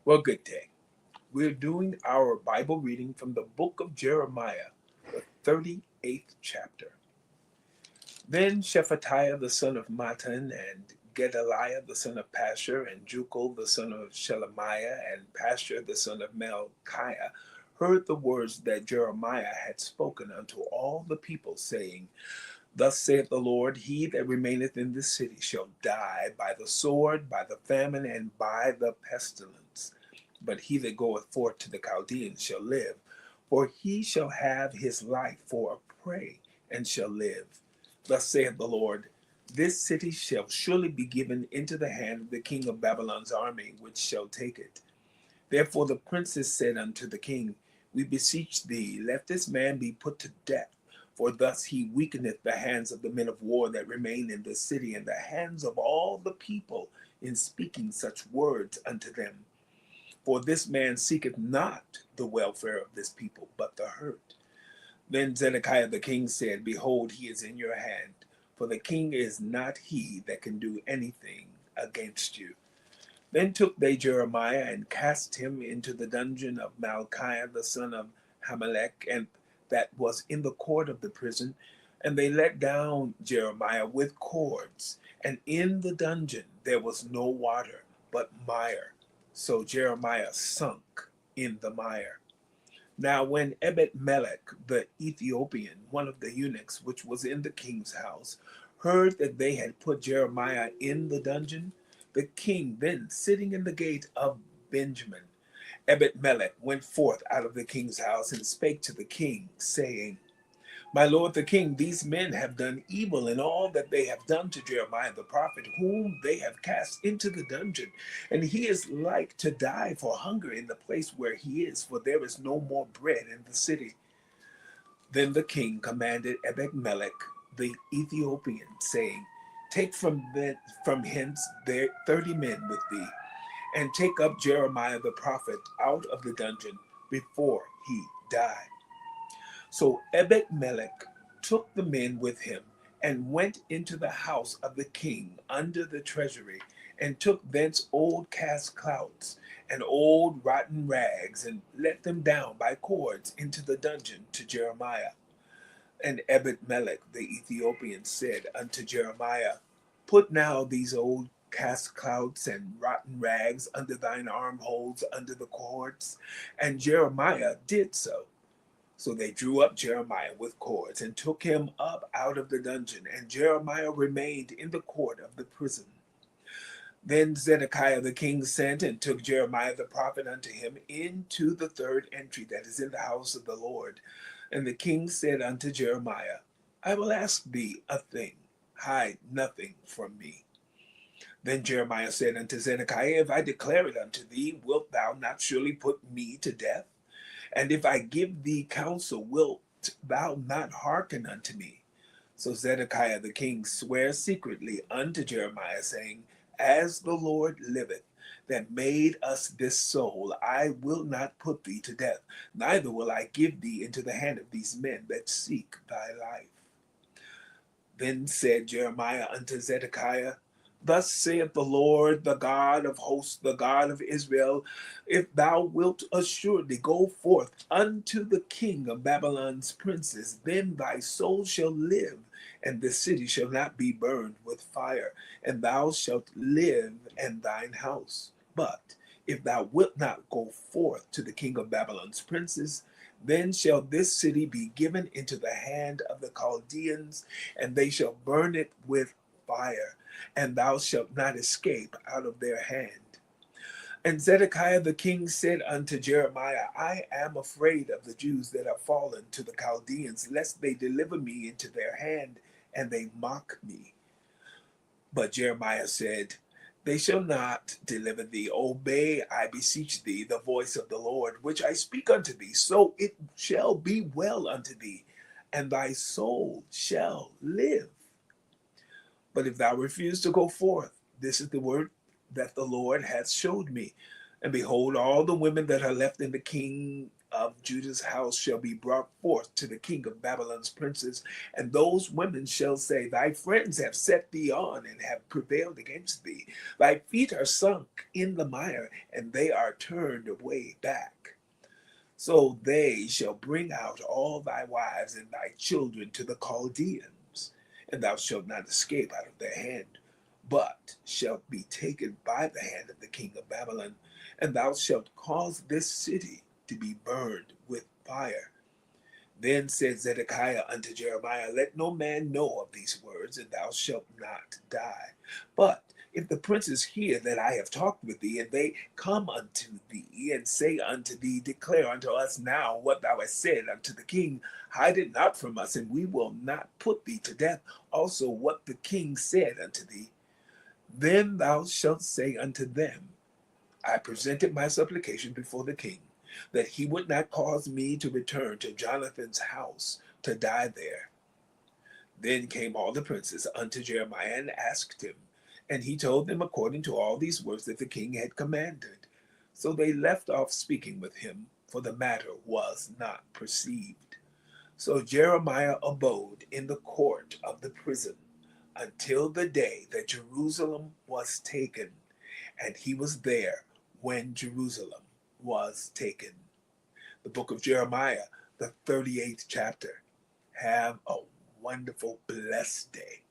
Well, good day. We're doing our Bible reading from the book of Jeremiah, the 38th chapter. Then Shephatiah the son of Matan, and Gedaliah the son of Pashur, and Jukal the son of Shelemiah, and Pashur the son of Melchiah heard the words that Jeremiah had spoken unto all the people, saying, Thus saith the Lord, He that remaineth in this city shall die by the sword, by the famine, and by the pestilence. But he that goeth forth to the Chaldeans shall live, for he shall have his life for a prey, and shall live. Thus saith the Lord, This city shall surely be given into the hand of the king of Babylon's army, which shall take it. Therefore the princes said unto the king, We beseech thee, let this man be put to death, for thus he weakeneth the hands of the men of war that remain in the city, and the hands of all the people in speaking such words unto them. For this man seeketh not the welfare of this people, but the hurt. Then Zedekiah the king said, Behold, he is in your hand, for the king is not he that can do anything against you. Then took they Jeremiah and cast him into the dungeon of Malchiah the son of Hamelech, and that was in the court of the prison. And they let down Jeremiah with cords, and in the dungeon there was no water, but mire. So Jeremiah sunk in the mire. Now when Ebed-melech the Ethiopian, one of the eunuchs which was in the king's house, heard that they had put Jeremiah in the dungeon, the king then sitting in the gate of Benjamin, Ebed-melech went forth out of the king's house and spake to the king, saying, My lord the king, these men have done evil in all that they have done to Jeremiah the prophet, whom they have cast into the dungeon. And he is like to die for hunger in the place where he is, for there is no more bread in the city. Then the king commanded Ebed-melech the Ethiopian, saying, Take from hence there 30 men with thee, and take up Jeremiah the prophet out of the dungeon before he die. So Ebed-melech took the men with him, and went into the house of the king under the treasury, and took thence old cast clouts and old rotten rags, and let them down by cords into the dungeon to Jeremiah. And Ebed-melech the Ethiopian said unto Jeremiah, Put now these old cast clouts and rotten rags under thine armholes under the cords. And Jeremiah did so. So they drew up Jeremiah with cords, and took him up out of the dungeon, and Jeremiah remained in the court of the prison. Then Zedekiah the king sent and took Jeremiah the prophet unto him into the third entry that is in the house of the Lord. And the king said unto Jeremiah, I will ask thee a thing, hide nothing from me. Then Jeremiah said unto Zedekiah, If I declare it unto thee, wilt thou not surely put me to death? And if I give thee counsel, wilt thou not hearken unto me? So Zedekiah the king sware secretly unto Jeremiah, saying, As the Lord liveth, that made us this soul, I will not put thee to death, neither will I give thee into the hand of these men that seek thy life. Then said Jeremiah unto Zedekiah, Thus saith the Lord, the God of hosts, the God of Israel, If thou wilt assuredly go forth unto the king of Babylon's princes, then thy soul shall live, and the city shall not be burned with fire, and thou shalt live and thine house. But if thou wilt not go forth to the king of Babylon's princes, then shall this city be given into the hand of the Chaldeans, and they shall burn it with fire, and thou shalt not escape out of their hand. And Zedekiah the king said unto Jeremiah, I am afraid of the Jews that are fallen to the Chaldeans, lest they deliver me into their hand, and they mock me. But Jeremiah said, They shall not deliver thee. Obey, I beseech thee, the voice of the Lord, which I speak unto thee. So it shall be well unto thee, and thy soul shall live. But if thou refuse to go forth, this is the word that the Lord hath showed me. And behold, all the women that are left in the king of Judah's house shall be brought forth to the king of Babylon's princes, and those women shall say, Thy friends have set thee on and have prevailed against thee. Thy feet are sunk in the mire, and they are turned away back. So they shall bring out all thy wives and thy children to the Chaldeans, and thou shalt not escape out of their hand, but shalt be taken by the hand of the king of Babylon, and thou shalt cause this city to be burned with fire. Then said Zedekiah unto Jeremiah, Let no man know of these words, and thou shalt not die. But if the princes hear that I have talked with thee, and they come unto thee, and say unto thee, Declare unto us now what thou hast said unto the king, hide it not from us, and we will not put thee to death. Also what the king said unto thee, then thou shalt say unto them, I presented my supplication before the king, that he would not cause me to return to Jonathan's house to die there. Then came all the princes unto Jeremiah and asked him, and he told them according to all these words that the king had commanded. So they left off speaking with him, for the matter was not perceived. So Jeremiah abode in the court of the prison until the day that Jerusalem was taken, and he was there when Jerusalem was taken. The book of Jeremiah, the 38th chapter. Have a wonderful, blessed day.